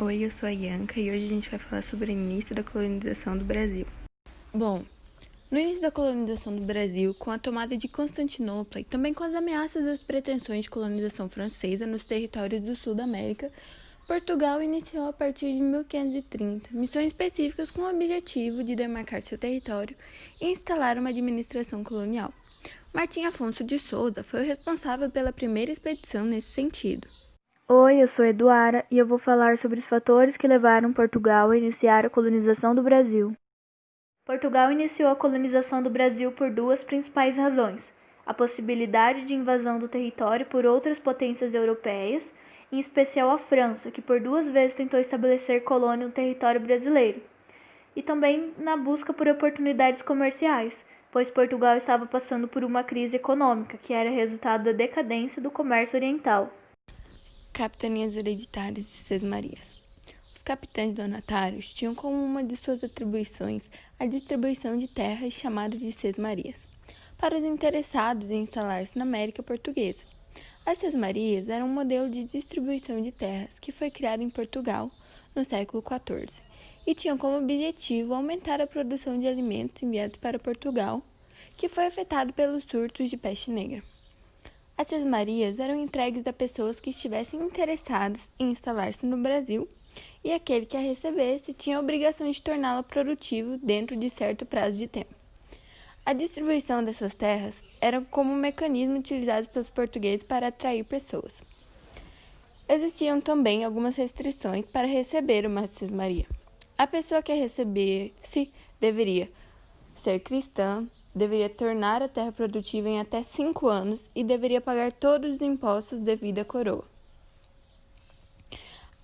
Oi, eu sou a Ianca e hoje a gente vai falar sobre o início da colonização do Brasil. Bom, no início da colonização do Brasil, com a tomada de Constantinopla e também com as ameaças das pretensões de colonização francesa nos territórios do sul da América, Portugal iniciou a partir de 1530 missões específicas com o objetivo de demarcar seu território e instalar uma administração colonial. Martim Afonso de Souza foi o responsável pela primeira expedição nesse sentido. Oi, eu sou Eduara e eu vou falar sobre os fatores que levaram Portugal a iniciar a colonização do Brasil. Portugal iniciou a colonização do Brasil por duas principais razões: a possibilidade de invasão do território por outras potências europeias, em especial a França, que por duas vezes tentou estabelecer colônia no território brasileiro, e também na busca por oportunidades comerciais, pois Portugal estava passando por uma crise econômica, que era resultado da decadência do comércio oriental. Capitanias hereditárias de sesmarias. Os capitães donatários tinham como uma de suas atribuições a distribuição de terras chamadas de sesmarias, para os interessados em instalar-se na América Portuguesa. As sesmarias eram um modelo de distribuição de terras que foi criado em Portugal no século XIV e tinham como objetivo aumentar a produção de alimentos enviados para Portugal, que foi afetado pelos surtos de peste negra. As sesmarias eram entregues a pessoas que estivessem interessadas em instalar-se no Brasil e aquele que a recebesse tinha a obrigação de torná-la produtivo dentro de certo prazo de tempo. A distribuição dessas terras era como um mecanismo utilizado pelos portugueses para atrair pessoas. Existiam também algumas restrições para receber uma sesmaria. A pessoa que a recebesse deveria ser cristã, deveria tornar a terra produtiva em até 5 anos e deveria pagar todos os impostos devido à coroa.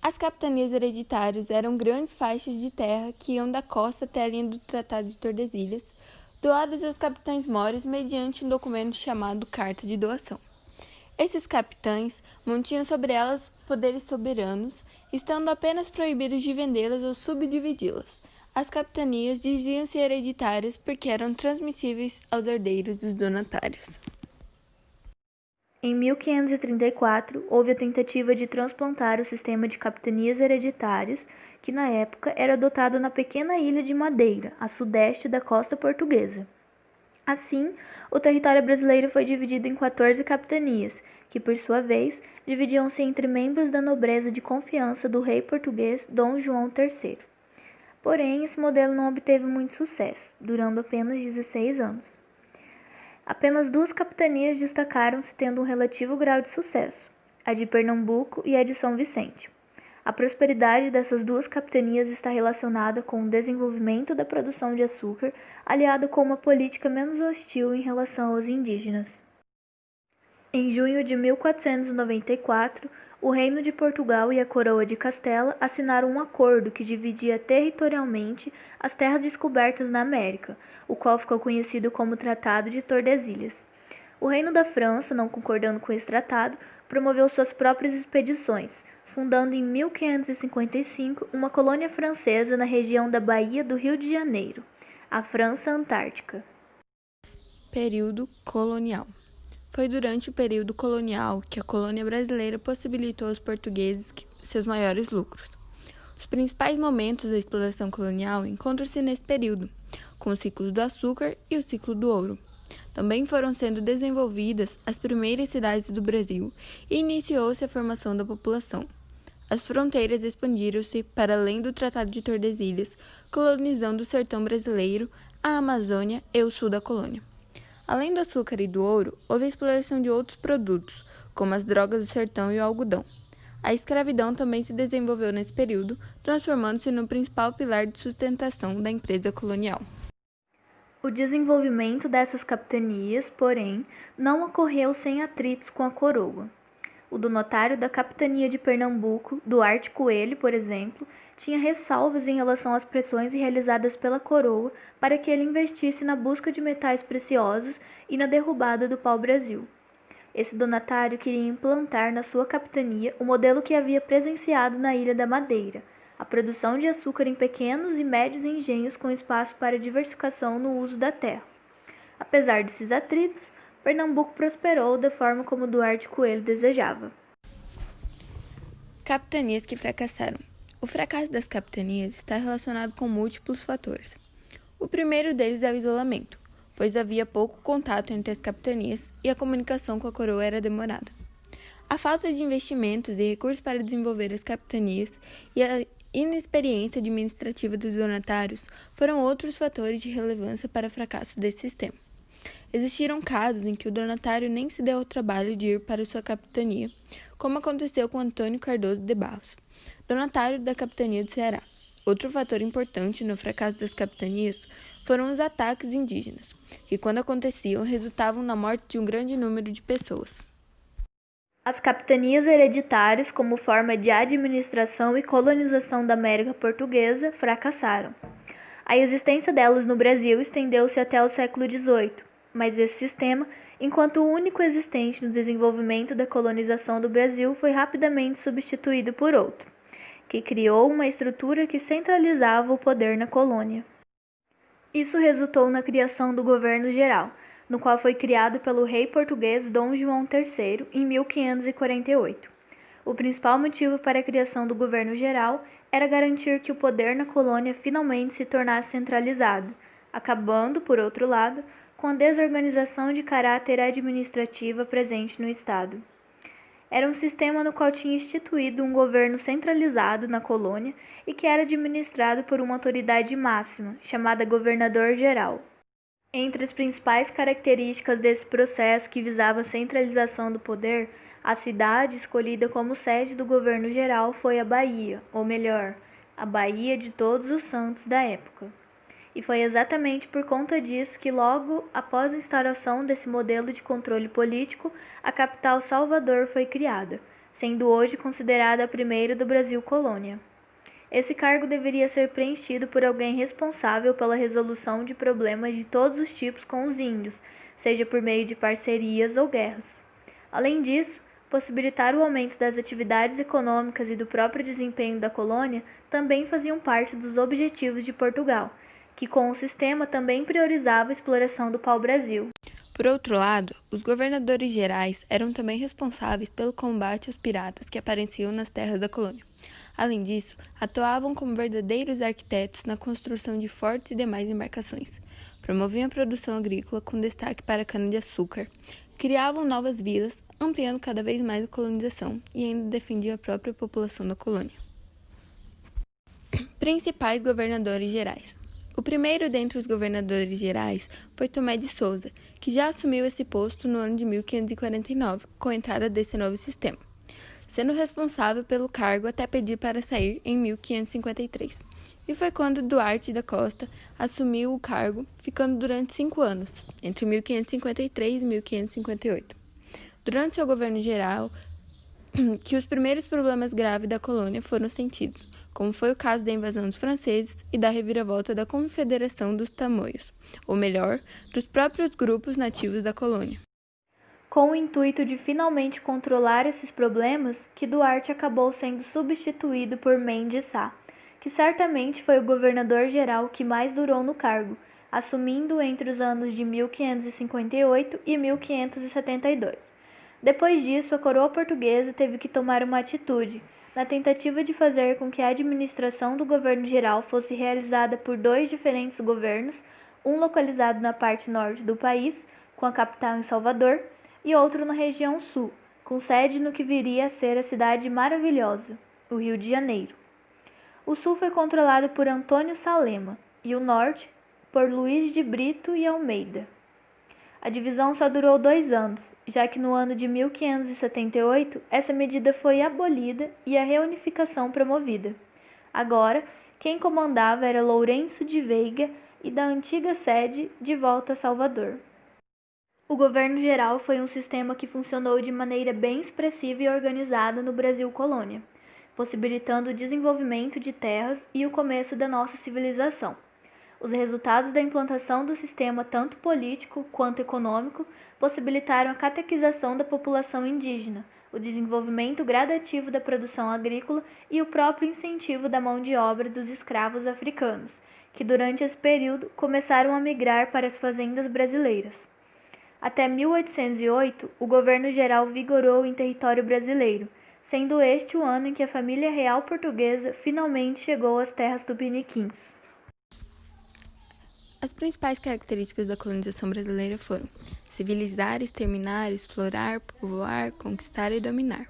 As capitanias hereditárias eram grandes faixas de terra que iam da costa até a linha do Tratado de Tordesilhas, doadas aos capitães móris mediante um documento chamado Carta de Doação. Esses capitães mantinham sobre elas poderes soberanos, estando apenas proibidos de vendê-las ou subdividi-las. As capitanias diziam-se hereditárias porque eram transmissíveis aos herdeiros dos donatários. Em 1534, houve a tentativa de transplantar o sistema de capitanias hereditárias, que na época era adotado na pequena ilha de Madeira, a sudeste da costa portuguesa. Assim, o território brasileiro foi dividido em 14 capitanias, que por sua vez dividiam-se entre membros da nobreza de confiança do rei português Dom João III. Porém, esse modelo não obteve muito sucesso, durando apenas 16 anos. Apenas duas capitanias destacaram-se tendo um relativo grau de sucesso, a de Pernambuco e a de São Vicente. A prosperidade dessas duas capitanias está relacionada com o desenvolvimento da produção de açúcar, aliado com uma política menos hostil em relação aos indígenas. Em junho de 1494, o Reino de Portugal e a Coroa de Castela assinaram um acordo que dividia territorialmente as terras descobertas na América, o qual ficou conhecido como Tratado de Tordesilhas. O Reino da França, não concordando com esse tratado, promoveu suas próprias expedições, fundando em 1555 uma colônia francesa na região da Baía do Rio de Janeiro, a França Antártica. Período colonial. Foi durante o período colonial que a colônia brasileira possibilitou aos portugueses seus maiores lucros. Os principais momentos da exploração colonial encontram-se nesse período, com o ciclo do açúcar e o ciclo do ouro. Também foram sendo desenvolvidas as primeiras cidades do Brasil e iniciou-se a formação da população. As fronteiras expandiram-se para além do Tratado de Tordesilhas, colonizando o sertão brasileiro, a Amazônia e o sul da colônia. Além do açúcar e do ouro, houve a exploração de outros produtos, como as drogas do sertão e o algodão. A escravidão também se desenvolveu nesse período, transformando-se no principal pilar de sustentação da empresa colonial. O desenvolvimento dessas capitanias, porém, não ocorreu sem atritos com a coroa. O donatário da capitania de Pernambuco, Duarte Coelho, por exemplo, tinha ressalvas em relação às pressões realizadas pela coroa para que ele investisse na busca de metais preciosos e na derrubada do pau-brasil. Esse donatário queria implantar na sua capitania o modelo que havia presenciado na Ilha da Madeira, a produção de açúcar em pequenos e médios engenhos com espaço para diversificação no uso da terra. Apesar desses atritos, Pernambuco prosperou da forma como Duarte Coelho desejava. Capitanias que fracassaram. O fracasso das capitanias está relacionado com múltiplos fatores. O primeiro deles é o isolamento, pois havia pouco contato entre as capitanias e a comunicação com a coroa era demorada. A falta de investimentos e recursos para desenvolver as capitanias e a inexperiência administrativa dos donatários foram outros fatores de relevância para o fracasso desse sistema. Existiram casos em que o donatário nem se deu ao trabalho de ir para sua capitania, como aconteceu com Antônio Cardoso de Barros, donatário da capitania do Ceará. Outro fator importante no fracasso das capitanias foram os ataques indígenas, que quando aconteciam resultavam na morte de um grande número de pessoas. As capitanias hereditárias, como forma de administração e colonização da América Portuguesa, fracassaram. A existência delas no Brasil estendeu-se até o século XVIII, mas esse sistema, enquanto o único existente no desenvolvimento da colonização do Brasil, foi rapidamente substituído por outro, que criou uma estrutura que centralizava o poder na colônia. Isso resultou na criação do governo geral, no qual foi criado pelo rei português Dom João III em 1548. O principal motivo para a criação do governo geral era garantir que o poder na colônia finalmente se tornasse centralizado, acabando, por outro lado, com a desorganização de caráter administrativa presente no Estado. Era um sistema no qual tinha instituído um governo centralizado na colônia e que era administrado por uma autoridade máxima, chamada governador-geral. Entre as principais características desse processo que visava a centralização do poder, a cidade escolhida como sede do governo geral foi a Bahia, ou melhor, a Bahia de Todos os Santos da época. E foi exatamente por conta disso que, logo após a instauração desse modelo de controle político, a capital Salvador foi criada, sendo hoje considerada a primeira do Brasil colônia. Esse cargo deveria ser preenchido por alguém responsável pela resolução de problemas de todos os tipos com os índios, seja por meio de parcerias ou guerras. Além disso, possibilitar o aumento das atividades econômicas e do próprio desempenho da colônia também faziam parte dos objetivos de Portugal, que com o sistema também priorizava a exploração do pau-brasil. Por outro lado, os governadores gerais eram também responsáveis pelo combate aos piratas que apareciam nas terras da colônia. Além disso, atuavam como verdadeiros arquitetos na construção de fortes e demais embarcações, promoviam a produção agrícola com destaque para a cana-de-açúcar, criavam novas vilas, ampliando cada vez mais a colonização e ainda defendiam a própria população da colônia. Principais governadores gerais. O primeiro dentre os governadores gerais foi Tomé de Souza, que já assumiu esse posto no ano de 1549, com a entrada desse novo sistema, sendo responsável pelo cargo até pedir para sair em 1553. E foi quando Duarte da Costa assumiu o cargo, ficando durante 5 anos, entre 1553 e 1558. Durante seu governo geral, que os primeiros problemas graves da colônia foram sentidos, como foi o caso da invasão dos franceses e da reviravolta da Confederação dos Tamoios, ou melhor, dos próprios grupos nativos da colônia. Com o intuito de finalmente controlar esses problemas, que Duarte acabou sendo substituído por Mendes Sá, que certamente foi o governador-geral que mais durou no cargo, assumindo entre os anos de 1558 e 1572. Depois disso, a coroa portuguesa teve que tomar uma atitude, na tentativa de fazer com que a administração do governo geral fosse realizada por 2 diferentes governos, um localizado na parte norte do país, com a capital em Salvador, e outro na região sul, com sede no que viria a ser a cidade maravilhosa, o Rio de Janeiro. O sul foi controlado por Antônio Salema e o norte por Luís de Brito e Almeida. A divisão só durou 2 anos, já que no ano de 1578 essa medida foi abolida e a reunificação promovida. Agora, quem comandava era Lourenço de Veiga e da antiga sede de volta a Salvador. O governo geral foi um sistema que funcionou de maneira bem expressiva e organizada no Brasil colônia, possibilitando o desenvolvimento de terras e o começo da nossa civilização. Os resultados da implantação do sistema, tanto político quanto econômico, possibilitaram a catequização da população indígena, o desenvolvimento gradativo da produção agrícola e o próprio incentivo da mão de obra dos escravos africanos, que durante esse período começaram a migrar para as fazendas brasileiras. Até 1808, o governo geral vigorou em território brasileiro, sendo este o ano em que a família real portuguesa finalmente chegou às terras tupiniquins. As principais características da colonização brasileira foram civilizar, exterminar, explorar, povoar, conquistar e dominar.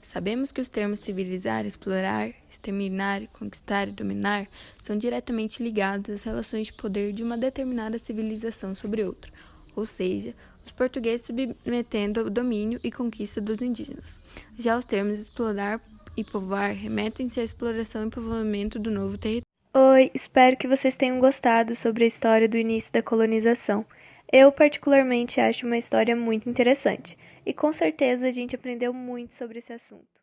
Sabemos que os termos civilizar, explorar, exterminar, conquistar e dominar são diretamente ligados às relações de poder de uma determinada civilização sobre outra, ou seja, os portugueses submetendo ao domínio e conquista dos indígenas. Já os termos explorar e povoar remetem-se à exploração e povoamento do novo território. Oi, espero que vocês tenham gostado sobre a história do início da colonização. Eu, particularmente, acho uma história muito interessante e com certeza a gente aprendeu muito sobre esse assunto.